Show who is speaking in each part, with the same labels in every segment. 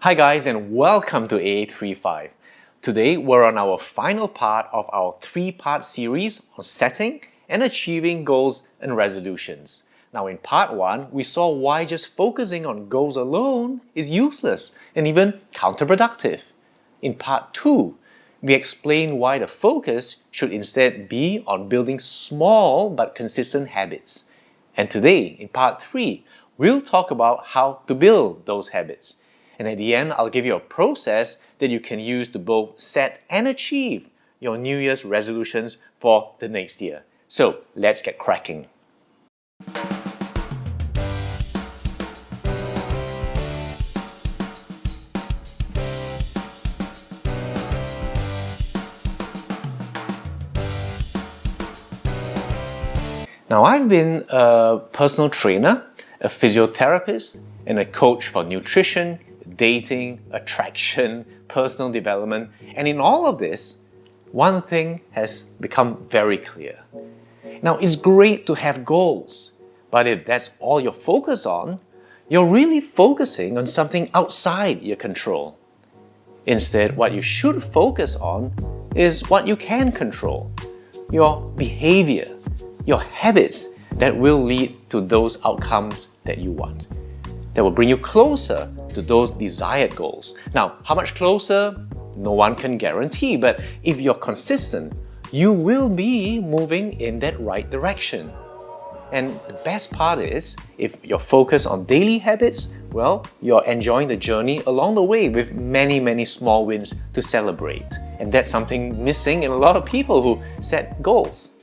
Speaker 1: Hi guys, and welcome to AA35. Today we're on our final part of our three-part series on setting and achieving goals and resolutions. Now in part 1, we saw why just focusing on goals alone is useless and even counterproductive. In part 2, we explain why the focus should instead be on building small but consistent habits. And today, in part 3, we'll talk about how to build those habits. And at the end, I'll give you a process that you can use to both set and achieve your New Year's resolutions for the next year. So let's get cracking. Now, I've been a personal trainer, a physiotherapist, and a coach for nutrition, dating, attraction, personal development, and in all of this, one thing has become very clear. Now, it's great to have goals, but if that's all you're focused on, you're really focusing on something outside your control. Instead, what you should focus on is what you can control, your behavior, your habits that will lead to those outcomes that you want, that will bring you closer to those desired goals. Now, how much closer? No one can guarantee, but if you're consistent, you will be moving in that right direction. And the best part is, if you're focused on daily habits, well, you're enjoying the journey along the way with many small wins to celebrate. And that's something missing in a lot of people who set goals.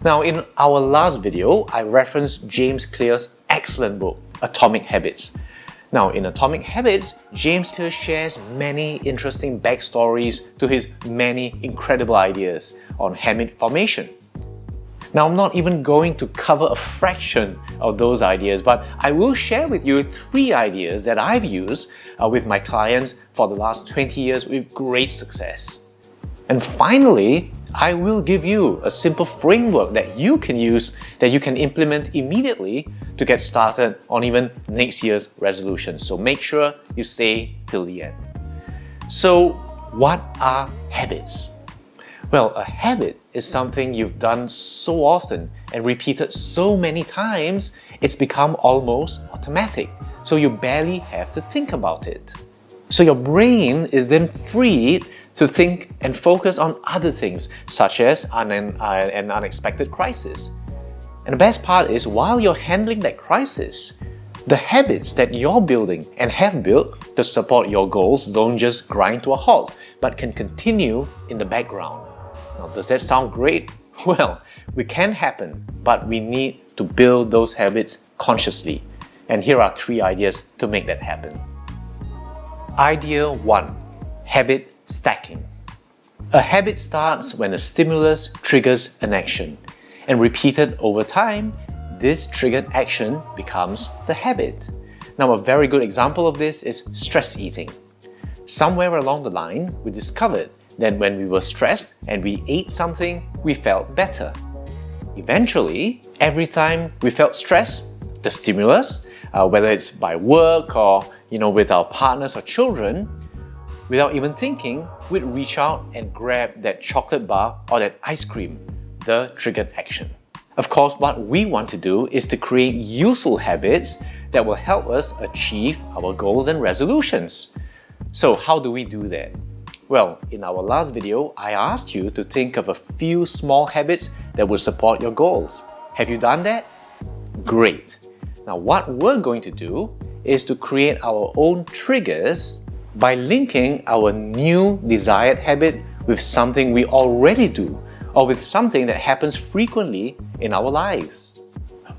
Speaker 1: Now, in our last video, I referenced James Clear's excellent book, Atomic Habits. Now, in Atomic Habits, James Clear shares many interesting backstories to his many incredible ideas on habit formation. Now, I'm not even going to cover a fraction of those ideas, but I will share with you 3 ideas that I've used with my clients for the last 20 years with great success. And finally, I will give you a simple framework that you can use, that you can implement immediately to get started on even next year's resolutions. So make sure you stay till the end. So what are habits? Well, a habit is something you've done so often and repeated so many times, it's become almost automatic. So you barely have to think about it. So your brain is then freed to think and focus on other things, such as an unexpected crisis. And the best part is, while you're handling that crisis, the habits that you're building and have built to support your goals don't just grind to a halt, but can continue in the background. Now, does that sound great? Well, it can happen, but we need to build those habits consciously. And here are 3 ideas to make that happen. Idea 1. Habit stacking. A habit starts when a stimulus triggers an action, and repeated over time, this triggered action becomes the habit. Now, a very good example of this is stress eating. Somewhere along the line, we discovered that when we were stressed and we ate something, we felt better. Eventually, every time we felt stress, the stimulus, whether it's by work or with our partners or children, without even thinking, we'd reach out and grab that chocolate bar or that ice cream, the triggered action. Of course, what we want to do is to create useful habits that will help us achieve our goals and resolutions. So how do we do that? Well, in our last video, I asked you to think of a few small habits that will support your goals. Have you done that? Great! Now, what we're going to do is to create our own triggers by linking our new desired habit with something we already do, or with something that happens frequently in our lives.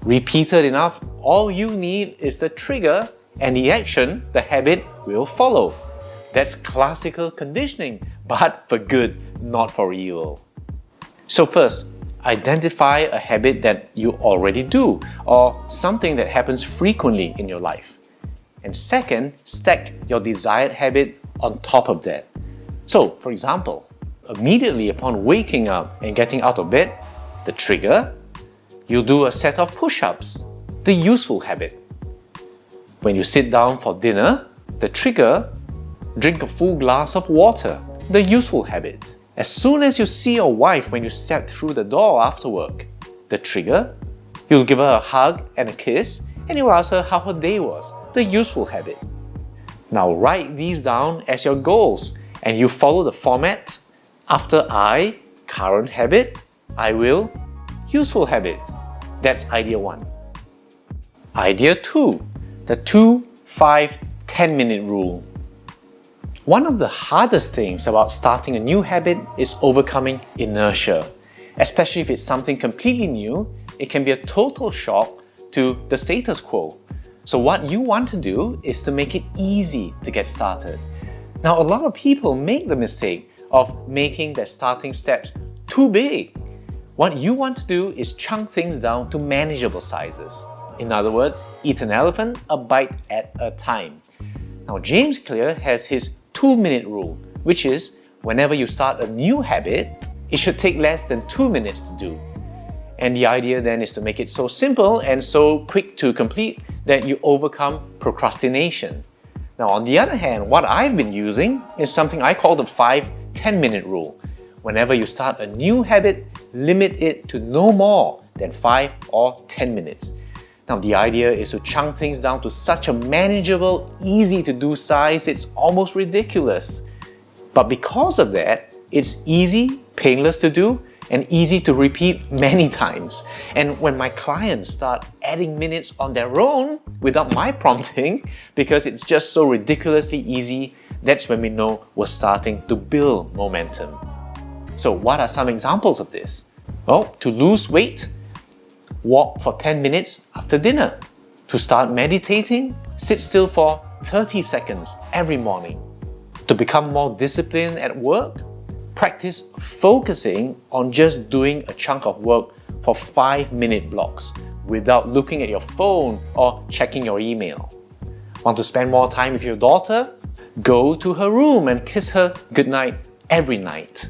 Speaker 1: Repeated enough, all you need is the trigger, and the action, the habit, will follow. That's classical conditioning, but for good, not for evil. So first, identify a habit that you already do, or something that happens frequently in your life. And second, stack your desired habit on top of that. So, for example, immediately upon waking up and getting out of bed, the trigger, you'll do a set of push-ups, the useful habit. When you sit down for dinner, the trigger, Drink a full glass of water, the useful habit. As soon as you see your wife when you step through the door after work, the trigger, you'll give her a hug and a kiss and you'll ask her how her day was, the useful habit. Now write these down as your goals and you follow the format. After I, current habit, I will, useful habit. That's idea 1. Idea 2, the 2, 5, 10-minute rule. One of the hardest things about starting a new habit is overcoming inertia. Especially if it's something completely new, it can be a total shock to the status quo. So what you want to do is to make it easy to get started. Now, a lot of people make the mistake of making their starting steps too big. What you want to do is chunk things down to manageable sizes. In other words, eat an elephant a bite at a time. Now, James Clear has his 2-minute rule, which is whenever you start a new habit, it should take less than 2 minutes to do. And the idea then is to make it so simple and so quick to complete that you overcome procrastination. Now, on the other hand, what I've been using is something I call the 5-10-minute rule. Whenever you start a new habit, limit it to no more than 5 or 10 minutes. Now, the idea is to chunk things down to such a manageable, easy to do size, it's almost ridiculous. But because of that, it's easy, painless to do, and easy to repeat many times. And when my clients start adding minutes on their own without my prompting, because it's just so ridiculously easy, that's when we know we're starting to build momentum. So what are some examples of this? Well, to lose weight, walk for 10 minutes after dinner. To start meditating, sit still for 30 seconds every morning. To become more disciplined at work, practice focusing on just doing a chunk of work for 5-minute blocks without looking at your phone or checking your email. Want to spend more time with your daughter? Go to her room and kiss her goodnight every night.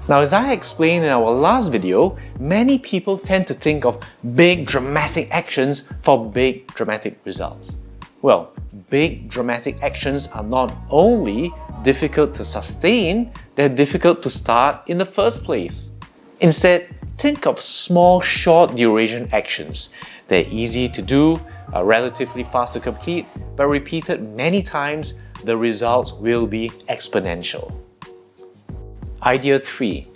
Speaker 1: Now, as I explained in our last video, many people tend to think of big dramatic actions for big dramatic results. Well, big dramatic actions are not only difficult to sustain, they're difficult to start in the first place. Instead, think of small, short duration actions. They're easy to do, are relatively fast to complete, but repeated many times, the results will be exponential. Idea 3.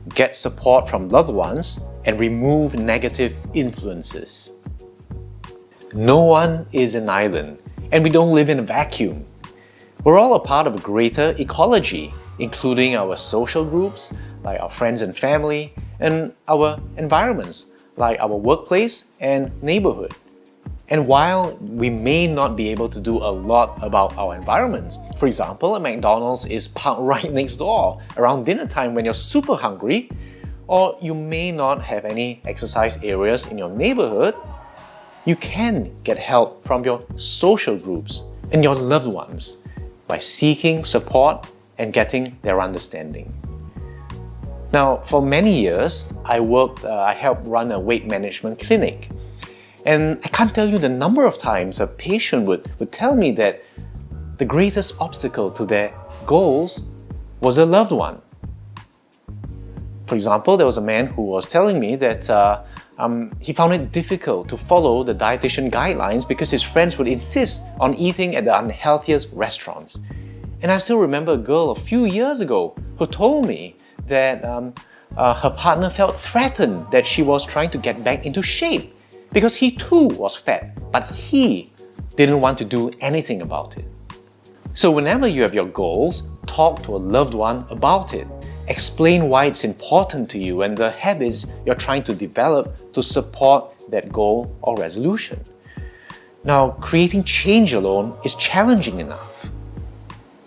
Speaker 1: Get support from loved ones and remove negative influences. No one is an island, and we don't live in a vacuum. We're all a part of a greater ecology, including our social groups, like our friends and family, and our environments, like our workplace and neighborhood. And while we may not be able to do a lot about our environments, for example, a McDonald's is parked right next door around dinner time when you're super hungry, or you may not have any exercise areas in your neighborhood, you can get help from your social groups and your loved ones by seeking support and getting their understanding. Now, for many years, I helped run a weight management clinic. And I can't tell you the number of times a patient would tell me that the greatest obstacle to their goals was a loved one. For example, there was a man who was telling me that he found it difficult to follow the dietitian guidelines because his friends would insist on eating at the unhealthiest restaurants. And I still remember a girl a few years ago who told me that her partner felt threatened that she was trying to get back into shape because he too was fat, but he didn't want to do anything about it. So whenever you have your goals, talk to a loved one about it. Explain why it's important to you and the habits you're trying to develop to support that goal or resolution. Now, creating change alone is challenging enough,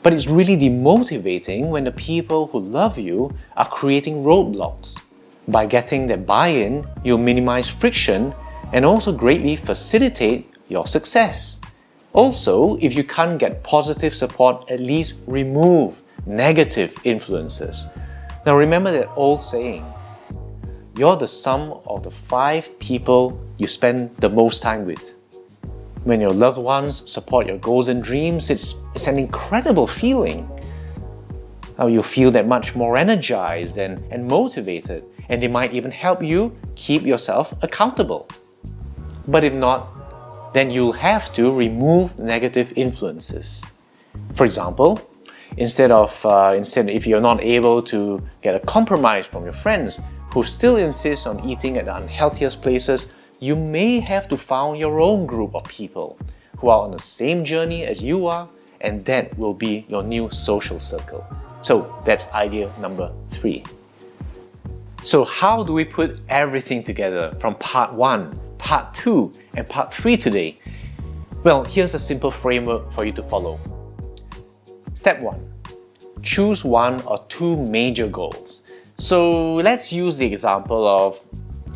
Speaker 1: but it's really demotivating when the people who love you are creating roadblocks. By getting their buy-in, you'll minimize friction and also greatly facilitate your success. Also, if you can't get positive support, at least remove negative influences. Now remember that old saying, you're the sum of the 5 people you spend the most time with. When your loved ones support your goals and dreams, it's an incredible feeling. You'll feel that much more energized and motivated, and they might even help you keep yourself accountable. But if not, then you'll have to remove negative influences. For example, instead if you're not able to get a compromise from your friends who still insist on eating at the unhealthiest places, you may have to found your own group of people who are on the same journey as you are, and that will be your new social circle. So that's idea number 3. So how do we put everything together from part 1, part 2, and part 3 today? Well, here's a simple framework for you to follow. Step 1. Choose 1 or 2 major goals. So let's use the example of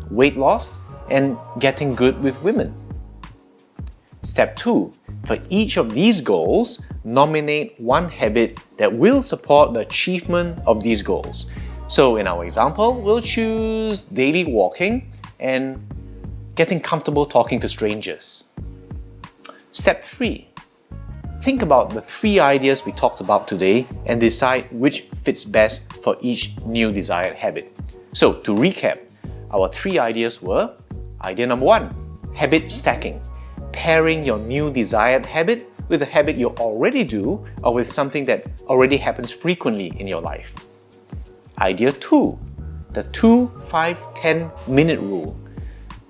Speaker 1: weight loss and getting good with women. Step 2. For each of these goals, nominate 1 habit that will support the achievement of these goals. So in our example, we'll choose daily walking and getting comfortable talking to strangers. Step 3. Think about the 3 ideas we talked about today and decide which fits best for each new desired habit. So to recap, our 3 ideas were: idea number 1, habit stacking, pairing your new desired habit with a habit you already do or with something that already happens frequently in your life. Idea 2, the 2-5-10 minute rule,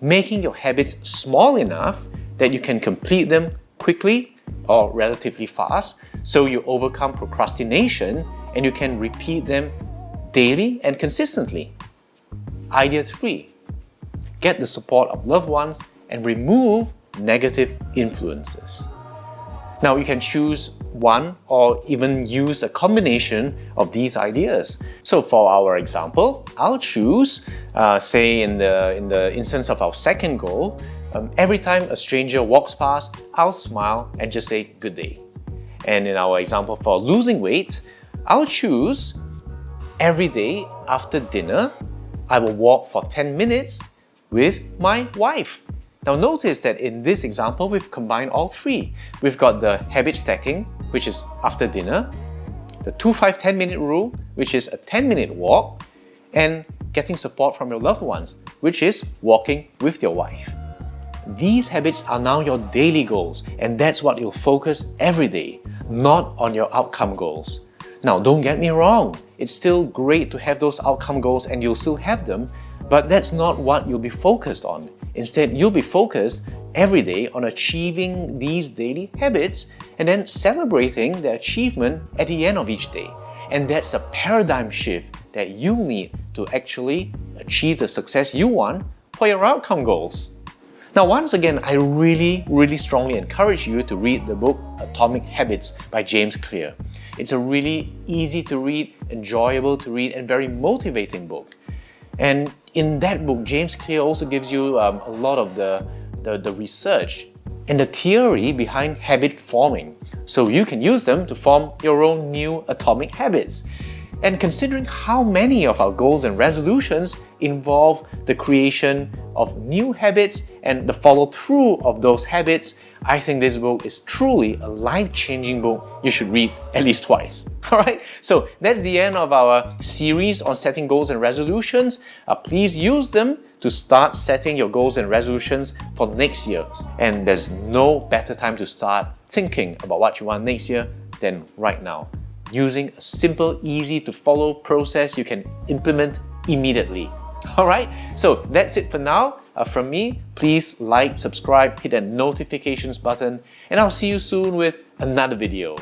Speaker 1: making your habits small enough that you can complete them quickly or relatively fast, so you overcome procrastination and you can repeat them daily and consistently. Idea 3, get the support of loved ones and remove negative influences. Now you can choose 1 or even use a combination of these ideas. So for our example, I'll choose, say in the instance of our second goal, every time a stranger walks past, I'll smile and just say good day. And in our example for losing weight, I'll choose every day after dinner, I will walk for 10 minutes with my wife. Now notice that in this example, we've combined all 3. We've got the habit stacking, which is after dinner, the 2-5-10 minute rule, which is a 10-minute walk, and getting support from your loved ones, which is walking with your wife. These habits are now your daily goals, and that's what you'll focus every day, not on your outcome goals. Now don't get me wrong, it's still great to have those outcome goals and you'll still have them, but that's not what you'll be focused on. Instead, you'll be focused every day on achieving these daily habits and then celebrating the achievement at the end of each day. And that's the paradigm shift that you need to actually achieve the success you want for your outcome goals. Now, once again, I really strongly encourage you to read the book Atomic Habits by James Clear. It's a really easy to read, enjoyable to read, and very motivating book. And in that book, James Clear also gives you a lot of the research and the theory behind habit forming, so you can use them to form your own new atomic habits. And considering how many of our goals and resolutions involve the creation of new habits and the follow-through of those habits, I think this book is truly a life-changing book you should read at least twice. Alright, so that's the end of our series on setting goals and resolutions. Please use them to start setting your goals and resolutions for next year. And there's no better time to start thinking about what you want next year than right now, using a simple, easy to follow process you can implement immediately. Alright, so that's it for now. From me, please like, subscribe, hit that notifications button, and I'll see you soon with another video.